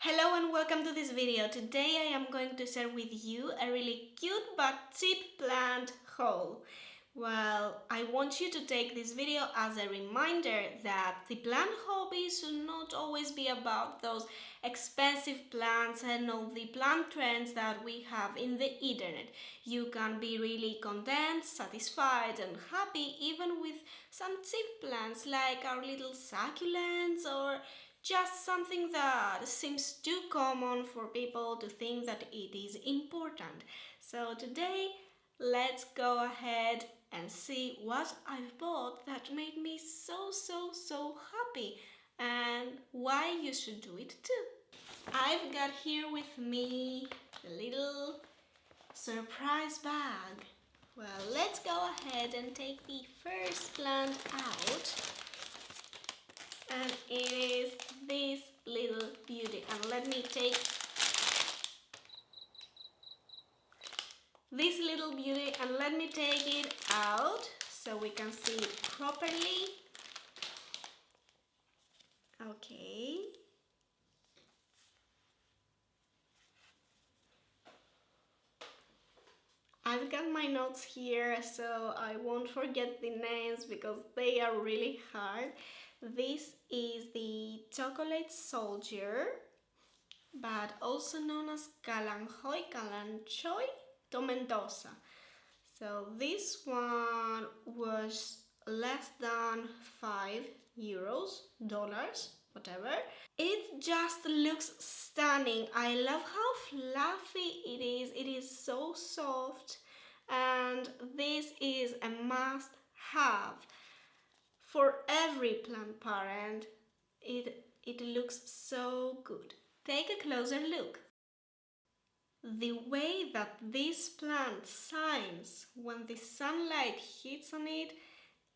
Hello and welcome to this video. Today I am going to share with you a really cute but cheap plant haul. Well, I want you to take this video as a reminder that the plant hobby should not always be about those expensive plants and all the plant trends that we have in the internet. You can be really content, satisfied and happy even with some cheap plants like our little succulents or just something that seems too common for people to think that it is important. So today, let's go ahead and see what I've bought that made me so happy and why you should do it too. I've got here with me a little surprise bag. Well, let's go ahead and take the first plant out. And it is this little beauty. And let me take this little beauty and let me take it out so we can see it properly. Okay. I've got my notes here so I won't forget the names because they are really hard. This is the chocolate soldier, but also known as Kalanchoy tomentosa. So this one was less than €5, whatever. It just looks stunning. I love how fluffy it is. It is so soft, and this is a must-have for every plant parent. It looks so good. Take a closer look. The way that this plant shines when the sunlight hits on it,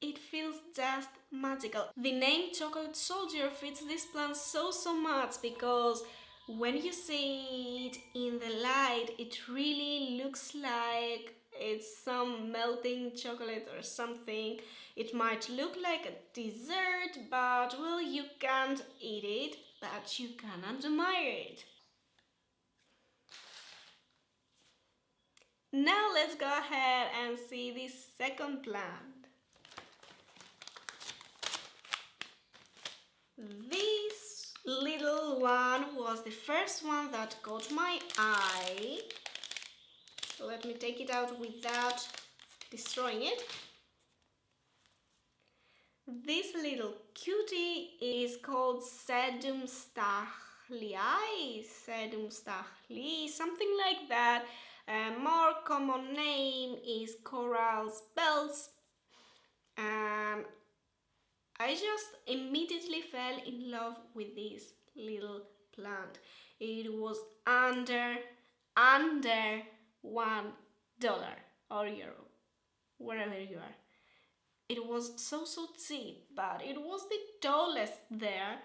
it feels just magical. The name Chocolate Soldier fits this plant so much because when you see it in the light, it really looks like it's some melting chocolate or something. It might look like a dessert, but well, you can't eat it, but you can admire it. Now let's go ahead and see the second plant. This little one was the first one that caught my eye. So let me take it out without destroying it. This little cutie is called Sedum stachlii, something like that. A more common name is coral bells. And I just immediately fell in love with this little plant. It was under $1 or euro, wherever you are. It was so cheap, but it was the tallest there,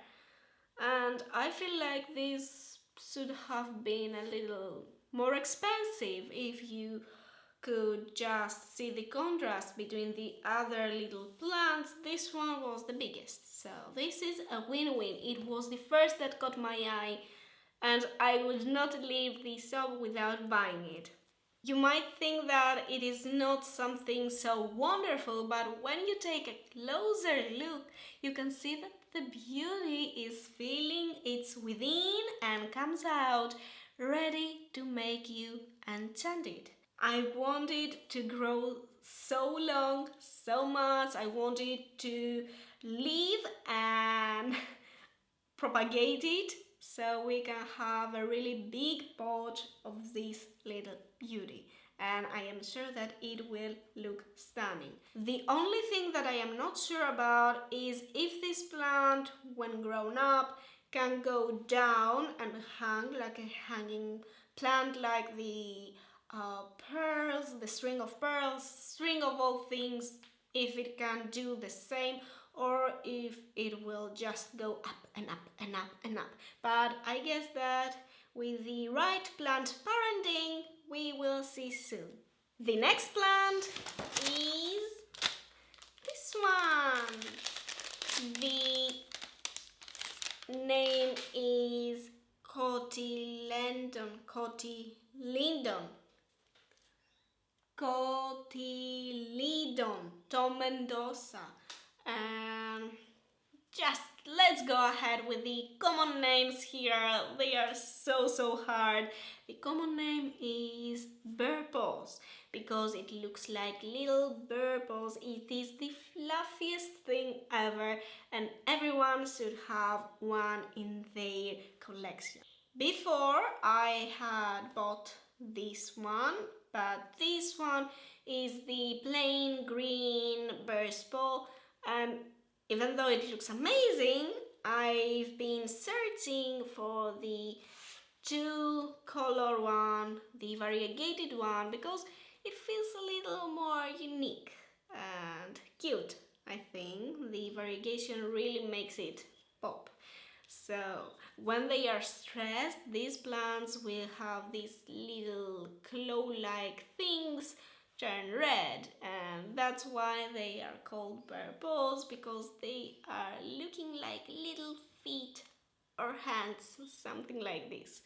and I feel like this should have been a little more expensive if you could just see the contrast between the other little plants. This one was the biggest, so this is a win-win. It was the first that caught my eye, and I would not leave the shop without buying it. You might think that it is not something so wonderful, but when you take a closer look, you can see that the beauty is feeling its within and comes out ready to make you enchanted. I want it to grow so long, so much. I want it to live and propagate it so we can have a really big pot of this little beauty, and I am sure that it will look stunning. The only thing that I am not sure about is if this plant, when grown up, can go down and hang like a hanging plant, like the pearls, the string of pearls, string of all things, if it can do the same, or if it will just go up and up and up and up. But I guess that with the right plant parenting, we will see soon. The next plant is this one. The name is cotyledon, Tom Mendoza. And just let's go ahead with the common names here. They are so hard. The common name is purples because it looks like little purples. It is the fluffiest thing ever, and everyone should have one in their collection. Before I had bought this one, but this one is the plain green burst ball, and even though it looks amazing, I've been searching for the two-color one, the variegated one, because it feels a little more unique and cute. I think the variegation really makes it pop. So when they are stressed, these plants will have these little claw-like things turn red, and that's why they are called purples, because they are looking like little feet or hands, something like this.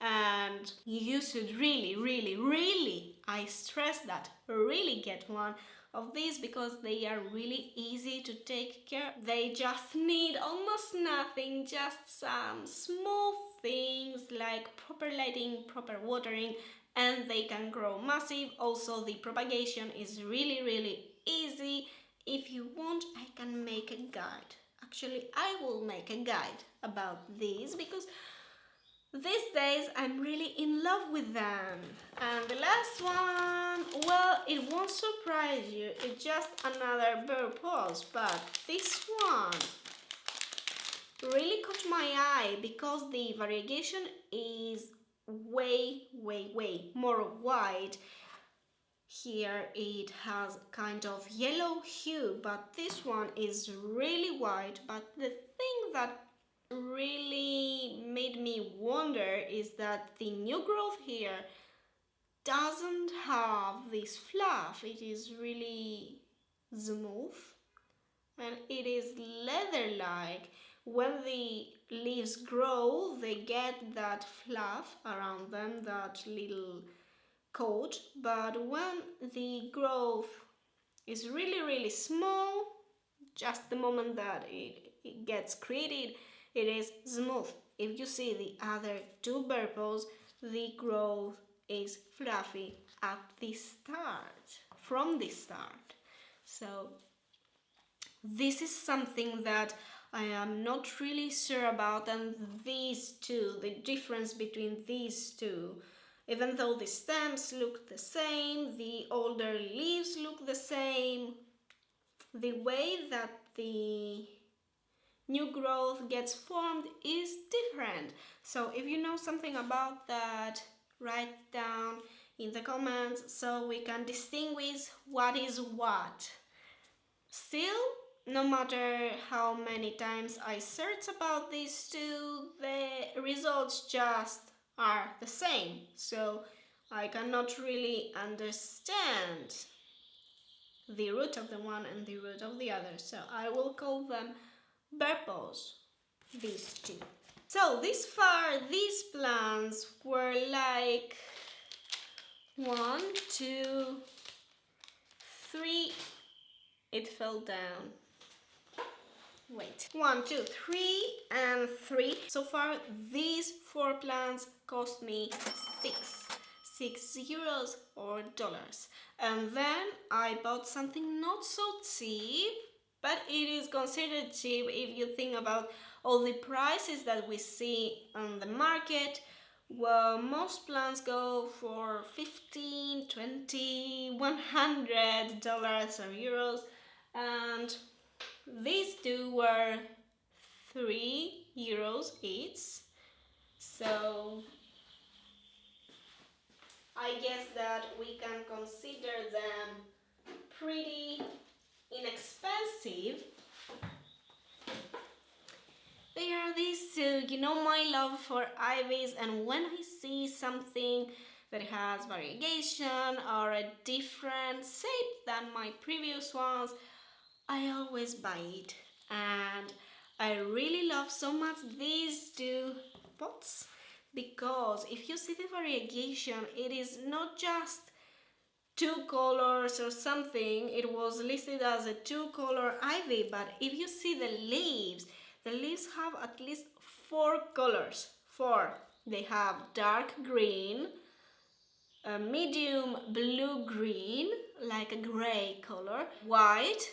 And you should really, I stress that, really get one of these because they are really easy to take care. They just need almost nothing, just some small things like proper lighting, proper watering, and they can grow massive. Also, the propagation is really easy. If you want, I can make a guide. Actually, I will make a guide about these because these days I'm really in love with them. And the last one, well, it won't surprise you. It's just another purpose, but this one really caught my eye because the variegation is way more white. Here it has kind of yellow hue, but this one is really white. But the thing that really made me wonder is that the new growth here doesn't have this fluff. It is really smooth and it is leather-like. When the leaves grow, they get that fluff around them, that little coat, but when the growth is really small, just the moment that it gets created, it is smooth. If you see the other two purples, the growth is fluffy at the start, from the start. So this is something that I am not really sure about, and these two, the difference between these two, even though the stems look the same, the older leaves look the same, the way that the new growth gets formed is different. So if you know something about that, write down in the comments so we can distinguish what is what. Still, no matter how many times I search about these two, the results just are the same. So I cannot really understand the root of the one and the root of the other. So I will call them purples, these two. So this far, these plants were like 1, 2, 3. It fell down. Wait. 1, 2, 3, and 3. So far, these 4 plants cost me 6 euros or dollars. And then I bought something not so cheap, but it is considered cheap if you think about all the prices that we see on the market. Well, most plants go for 15, 20, $100 or euros, and these two were 3 euros each. So I guess that we can consider them pretty inexpensive. They are these two. You know my love for ivies, and when I see something that has variegation or a different shape than my previous ones, I always buy it. And I really love so much these two pots. because if you see the variegation, it is not just two colors or something. It was listed as a two-color ivy, but if you see the leaves have at least four colors. Four. They have dark green, a medium blue-green, like a gray color, white,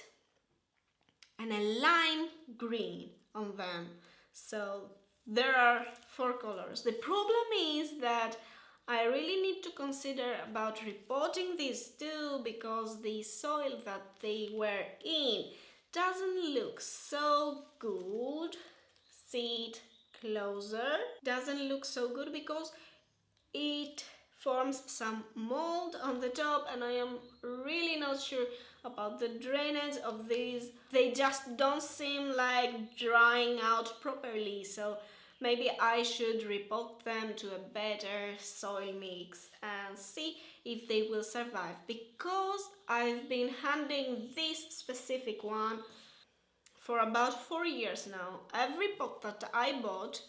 and a lime green on them. So there are four colors. The problem is that I really need to consider about repotting these too, because the soil that they were in doesn't look so good. See it closer. Doesn't look so good because it forms some mold on the top, and I am really not sure about the drainage of these. They just don't seem like drying out properly, so maybe I should repot them to a better soil mix and see if they will survive, because I've been handling this specific one for about 4 years now. Every pot that I bought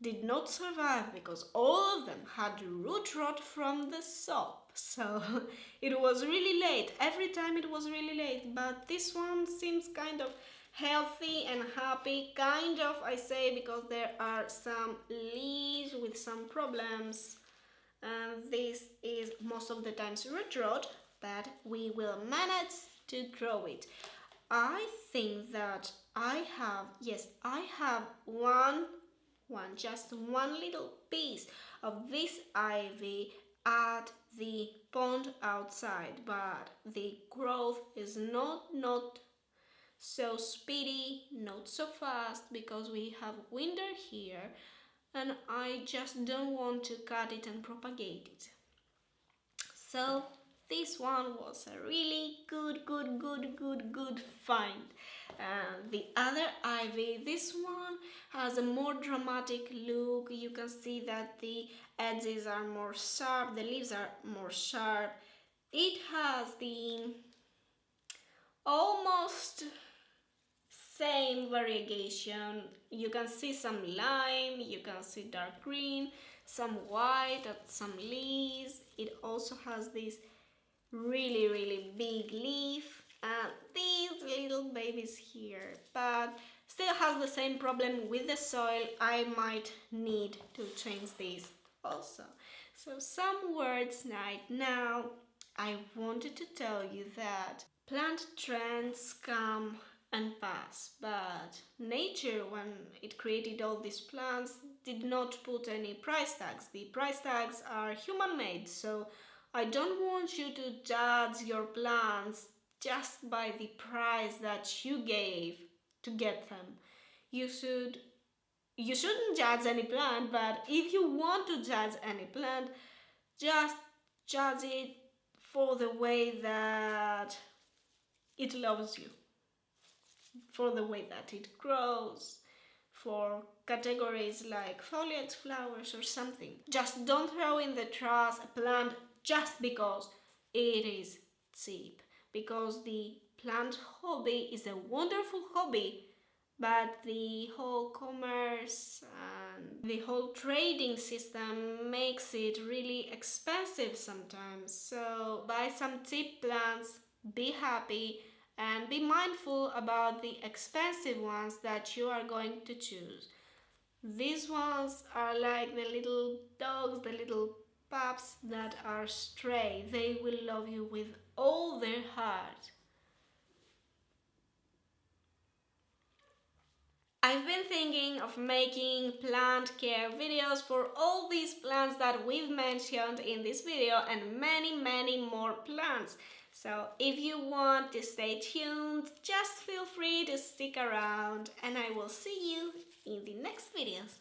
did not survive because all of them had root rot from the sop. So it was really late. Every time it was really late. But this one seems kind of healthy and happy. Kind of, I say, because there are some leaves with some problems. And this is most of the times root rot, but we will manage to grow it. I think that I have just one little piece of this ivy at the pond outside, but the growth is not so speedy, not so fast, because we have winter here and I just don't want to cut it and propagate it. So this one was a really good find. The other ivy, this one has a more dramatic look. You can see that the edges are more sharp, the leaves are more sharp. It has the almost same variegation. You can see some lime, you can see dark green, some white at some leaves. It also has this really big leaf and these little babies here, but still has the same problem with the soil. I might need to change this also. So some words right now. I wanted to tell you that plant trends come and pass, but nature, when it created all these plants, did not put any price tags. The price tags are human-made, so I don't want you to judge your plants just by the price that you gave to get them. You shouldn't judge any plant, but if you want to judge any plant, just judge it for the way that it loves you, for the way that it grows, for categories like foliage, flowers or something. Just don't throw in the trash a plant just because it is cheap, because the plant hobby is a wonderful hobby, but the whole commerce and the whole trading system makes it really expensive sometimes. So buy some cheap plants, be happy, and be mindful about the expensive ones that you are going to choose. These ones are like the little dogs, the little pups that are stray. They will love you with all their heart. I've been thinking of making plant care videos for all these plants that we've mentioned in this video and many more plants. So if you want to stay tuned, just feel free to stick around and I will see you in the next videos.